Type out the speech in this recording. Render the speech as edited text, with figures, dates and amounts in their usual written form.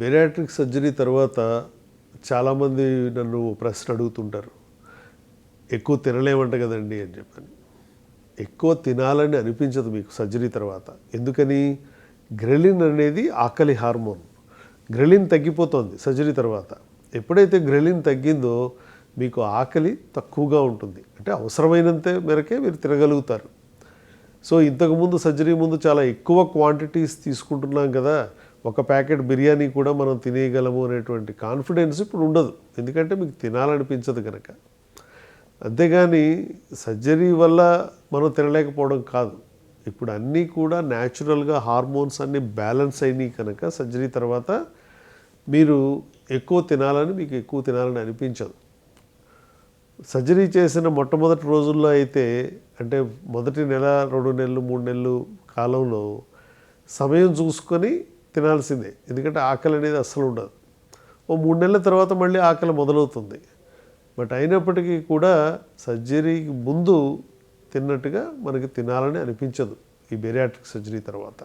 Bariatric surgery తర్వాత చాలామంది నన్ను ప్రశ్న అడుగుతుంటారు, ఎక్కువ తినలేమంట కదండి అని చెప్పని. ఎక్కువ తినాలని అనిపించదు మీకు సర్జరీ తర్వాత. ఎందుకని? గ్రెలిన్ అనేది ఆకలి హార్మోన్. గ్రెలిన్ తగ్గిపోతుంది సర్జరీ తర్వాత. ఎప్పుడైతే గ్రెలిన్ తగ్గిందో మీకు ఆకలి తక్కువగా ఉంటుంది, అంటే అవసరమైనంత మేరకే మీరు తినగలుగుతారు. సో ఇంతకుముందు సర్జరీ ముందు చాలా ఎక్కువ క్వాంటిటీస్ తీసుకుంటున్నాం కదా, ఒక ప్యాకెట్ బిర్యానీ కూడా మనం తినేయగలము అనేటువంటి కాన్ఫిడెన్స్ ఇప్పుడు ఉండదు, ఎందుకంటే మీకు తినాలనిపించదు కనుక. అంతేగాని సర్జరీ వల్ల మనం తినలేకపోవడం కాదు. ఇప్పుడు అన్నీ కూడా న్యాచురల్గా హార్మోన్స్ అన్నీ బ్యాలెన్స్ అయినాయి కనుక సర్జరీ తర్వాత మీరు మీకు ఎక్కువ తినాలని అనిపించదు. సర్జరీ చేసిన మొట్టమొదటి రోజుల్లో అయితే, అంటే మొదటి నెల, 2 నెలలు, 3 నెలలు కాలంలో సమయం చూసుకొని తినాల్సిందే, ఎందుకంటే ఆకలి అనేది అస్సలు ఉండదు. ఓ 3 నెలల తర్వాత మళ్ళీ ఆకలి మొదలవుతుంది. బట్ అయినప్పటికీ కూడా సర్జరీకి ముందు తిన్నట్టుగా మనకి తినాలని అనిపించదు ఈ బెరియాట్రిక్ సర్జరీ తర్వాత.